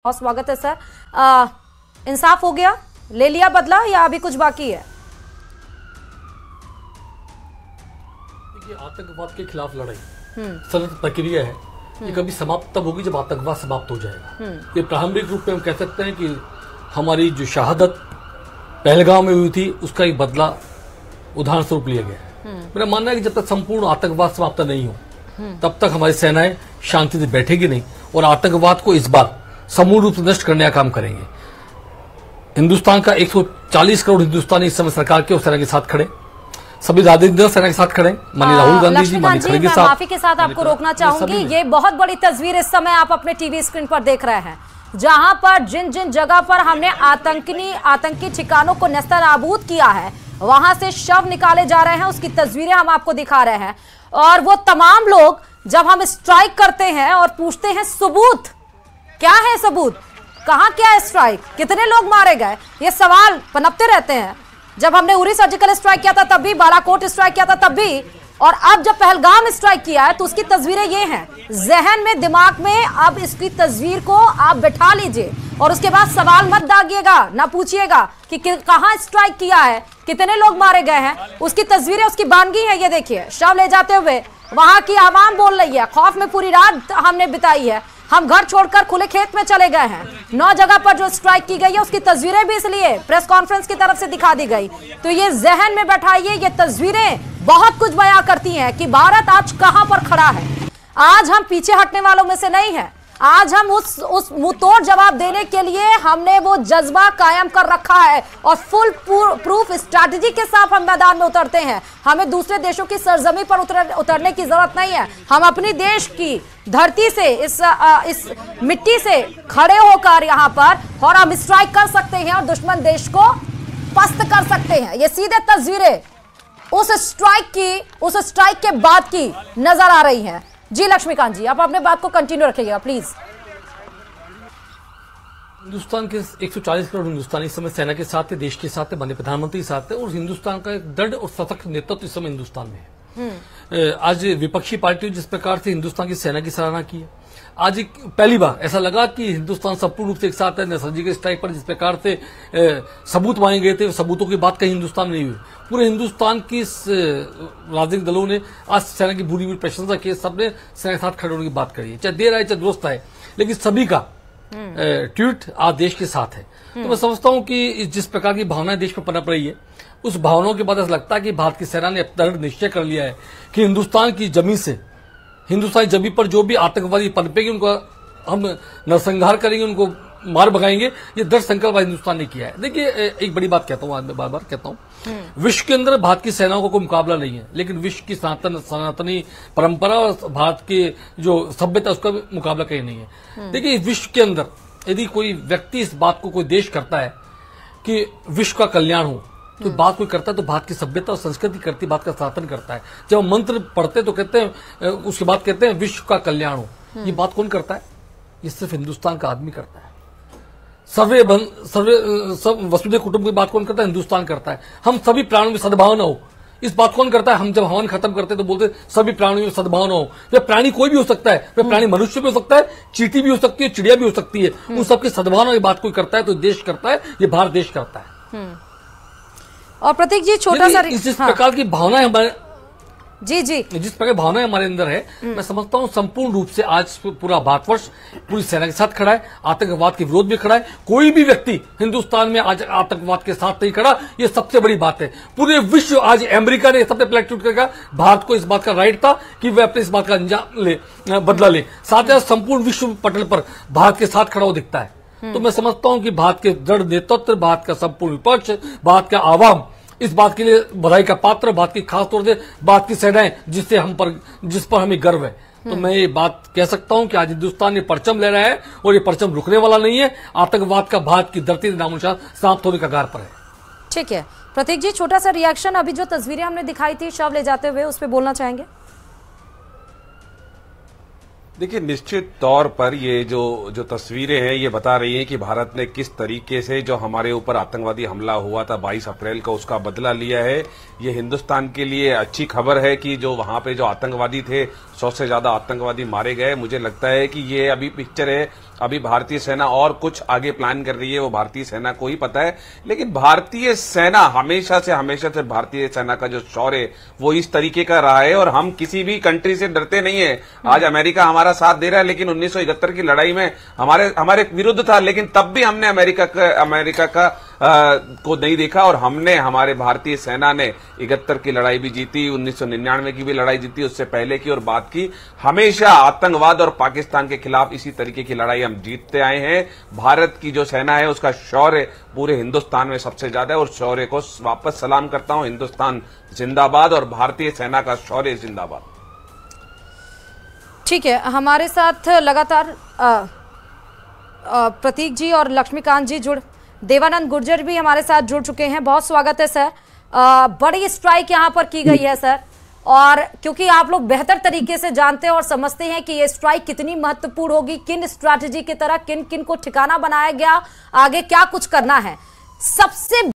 बहुत स्वागत है सर। इंसाफ हो गया, ले लिया बदला या अभी कुछ बाकी है? देखिए, आतंकवाद के खिलाफ लड़ाई सतत प्रक्रिया है। ये कभी समाप्त तब होगी जब आतंकवाद समाप्त हो जाएगा। ये प्रारंभिक रूप में हम कह सकते हैं कि हमारी जो शहादत पहलगाम में हुई थी उसका एक बदला उदाहरण स्वरूप लिया गया है। मेरा मानना है कि जब तक संपूर्ण आतंकवाद समाप्त नहीं हो तब तक हमारी सेनाएं शांति से बैठेगी नहीं और आतंकवाद को इस बार समूल रूप से नष्ट करने का काम करेंगे। हिंदुस्तान का 140 करोड़ हिंदुस्तानी इस समय सरकार के और सेना के साथ खड़े, सभी राजनीतिक दल सेना के साथ खड़े। माननीय राहुल गांधी जी, माननीय खड़गे साहब। माफी के साथ आपको रोकना चाहूंगी, ये बहुत बड़ी तस्वीर इस समय आप अपने टीवी स्क्रीन पर देख रहे हैं, जहां पर जिन जिन जगह पर हमने आतंकी ठिकानों को नेस्तनाबूद किया है वहां से शव निकाले जा रहे हैं, उसकी तस्वीरें हम आपको दिखा रहे हैं। और वो तमाम लोग जब हम स्ट्राइक करते हैं और पूछते हैं सबूत क्या है, सबूत कहां, क्या है स्ट्राइक, कितने लोग मारे गए, ये सवाल पनपते रहते हैं। जब हमने उरी सर्जिकल स्ट्राइक किया था तब भी, बालाकोट स्ट्राइक किया था तब भी, और अब जब पहलगाम स्ट्राइक किया है तो उसकी तस्वीरें ये हैं जहन में, दिमाग में। अब इसकी तस्वीर को आप बैठा लीजिए और उसके बाद सवाल मत दागिएगा, ना पूछिएगा कि कहां स्ट्राइक किया है, कितने लोग मारे गए हैं। उसकी तस्वीरें, उसकी बानगी है, ये देखिए शव ले जाते हुए वहां की आवाम बोल रही है, खौफ में पूरी रात हमने बिताई है, हम घर छोड़कर खुले खेत में चले गए हैं। 9 जगह पर जो स्ट्राइक की गई है उसकी तस्वीरें भी इसलिए प्रेस कॉन्फ्रेंस की तरफ से दिखा दी गई। तो ये जहन में बैठाइए, ये तस्वीरें बहुत कुछ बयां करती हैं कि भारत आज कहां पर खड़ा है। आज हम पीछे हटने वालों में से नहीं है, आज हम उस मुंहतोड़ जवाब देने के लिए हमने वो जज्बा कायम कर रखा है और फुल प्रूफ स्ट्रैटेजी के साथ हम मैदान में उतरते हैं। हमें दूसरे देशों की सरजमी पर उतरने की जरूरत नहीं है। हम अपनी देश की धरती से, इस मिट्टी से खड़े होकर यहाँ पर और हम स्ट्राइक कर सकते हैं और दुश्मन देश को पस्त कर सकते हैं। ये सीधे तस्वीरें उस स्ट्राइक के बाद की नजर आ रही हैं। जी लक्ष्मीकांत जी, आप अपने बात को कंटिन्यू रखिएगा प्लीज। हिंदुस्तान के 140 करोड़ हिंदुस्तानी इस समय सेना के साथ है, देश के साथ है, माननीय प्रधानमंत्री के साथ है और हिंदुस्तान का एक दृढ़ और सशक्त नेतृत्व इस समय हिंदुस्तान में है। आज विपक्षी पार्टियों जिस प्रकार से हिंदुस्तान की सेना की सराहना की है, आज पहली बार ऐसा लगा कि हिंदुस्तान संपूर्ण रूप से एक साथ है। सर्जिकल स्ट्राइक पर जिस प्रकार से सबूत मांगे गए थे, सबूतों की बात कहीं हिंदुस्तान में नहीं हुई। पूरे हिंदुस्तान की राजनीतिक दलों ने आज सेना की भूरी प्रशंसा की, सबने सेना के साथ खड़े होने की बात करी है, चाहे देर आए चाहे दुरुस्त आए, लेकिन सभी का ट्वीट आज देश के साथ है। तो मैं समझता हूं कि जिस प्रकार की भावनाएं देश में पनप रही है, उस भावनाओं के बाद ऐसा लगता है कि भारत की सेना ने दृढ़ निश्चय कर लिया है कि हिंदुस्तान की जमीन से, हिंदुस्तानी जमीन पर जो भी आतंकवादी पनपेंगे उनको हम नरसंहार करेंगे, उनको मार भगाएंगे। ये दृढ़ संकल्प हिंदुस्तान ने किया है। देखिए, एक बड़ी बात कहता हूं, आज मैं बार बार कहता हूं, विश्व के अंदर भारत की सेनाओं का कोई मुकाबला नहीं है, लेकिन विश्व की सनातनी परंपरा और भारत की जो सभ्यता उसका मुकाबला कहीं नहीं है। देखिए, विश्व के अंदर यदि कोई व्यक्ति इस बात को, कोई देश करता है कि विश्व का कल्याण हो, तो बात कोई करता है तो भारत की सभ्यता और संस्कृति करती, बात का शासन करता है। जब हम मंत्र पढ़ते तो कहते हैं, उसके बाद कहते हैं विश्व का कल्याण हो। ये बात कौन करता है? ये सिर्फ हिंदुस्तान का आदमी करता है। सब वसुधैव कुटुंब की बात कौन करता है? हिंदुस्तान करता है। हम सभी प्राणियों में सद्भावना हो, इस बात कौन करता है? हम जब हवन खत्म करते तो बोलते सभी प्राणियों में सद्भावना हो। वह प्राणी कोई भी हो सकता है, वह प्राणी मनुष्य भी हो सकता है, चींटी भी हो सकती है, चिड़िया भी हो सकती है। उन सबकी सद्भावना की बात कोई करता है तो देश करता है, ये भारत देश करता है। और प्रतीक जी, छोटा सा जिस प्रकार की भावनाएं हमारे जिस प्रकार भावनाएं हमारे अंदर है, मैं समझता हूं संपूर्ण रूप से आज पूरा भारतवर्ष पूरी सेना के साथ खड़ा है, आतंकवाद के विरोध में खड़ा है। कोई भी व्यक्ति हिंदुस्तान में आज आतंकवाद के साथ नहीं खड़ा, ये सबसे बड़ी बात है। पूरे विश्व, आज अमेरिका ने सबसे पहले ट्वीट करेगा, भारत को इस बात का राइट था कि वह अपने इस बात का बदला ले। साथ ही संपूर्ण विश्व पटल पर भारत के साथ खड़ा हो दिखता है। तो मैं समझता हूं कि भारत के दृढ़ नेतृत्व, भारत का संपूर्ण विपक्ष, भारत का आवाम इस बात के लिए बधाई का पात्र, बात की खास तौर से बात की सेनाएं जिस पर हमें गर्व है। तो मैं ये बात कह सकता हूं कि आज हिंदुस्तान ये परचम ले रहा है और ये परचम रुकने वाला नहीं है। आतंकवाद का भारत की धरती नामोनिशान समाप्त होने का कगार पर है। ठीक है प्रतीक जी, छोटा सा रिएक्शन, अभी जो तस्वीरें हमने दिखाई थी शव ले जाते हुए, उस पर बोलना चाहेंगे? देखिए, निश्चित तौर पर ये जो तस्वीरें हैं ये बता रही हैं कि भारत ने किस तरीके से जो हमारे ऊपर आतंकवादी हमला हुआ था 22 अप्रैल को, उसका बदला लिया है। ये हिंदुस्तान के लिए अच्छी खबर है कि जो वहां पे जो आतंकवादी थे, 100 से ज्यादा आतंकवादी मारे गए। मुझे लगता है कि ये अभी पिक्चर है अभी भारतीय सेना और कुछ आगे प्लान कर रही है, वो भारतीय सेना को ही पता है। लेकिन भारतीय सेना हमेशा से भारतीय सेना का जो शौर्य वो इस तरीके का रहा है, और हम किसी भी कंट्री से डरते नहीं है। आज अमेरिका हमारा साथ दे रहा है, लेकिन 1971 की लड़ाई में हमारे विरुद्ध था, लेकिन तब भी हमने अमेरिका का को नहीं देखा, और हमने हमारे भारतीय सेना ने 71 की लड़ाई भी जीती, 1999 की भी लड़ाई जीती, उससे पहले की और बाद की। हमेशा आतंकवाद और पाकिस्तान के खिलाफ इसी तरीके की लड़ाई हम जीतते आए हैं। भारत की जो सेना है उसका शौर्य पूरे हिंदुस्तान में सबसे ज्यादा है, और शौर्य को वापस सलाम करता हूं। हिंदुस्तान जिंदाबाद और भारतीय सेना का शौर्य जिंदाबाद। ठीक है, हमारे साथ लगातार प्रतीक जी और लक्ष्मीकांत जी देवानंद गुर्जर भी हमारे साथ जुड़ चुके हैं। बहुत स्वागत है सर। बड़ी स्ट्राइक यहाँ पर की गई है सर, और क्योंकि आप लोग बेहतर तरीके से जानते हैं और समझते हैं कि ये स्ट्राइक कितनी महत्वपूर्ण होगी, किन स्ट्रैटेजी की तरह किन किन को ठिकाना बनाया गया, आगे क्या कुछ करना है। सबसे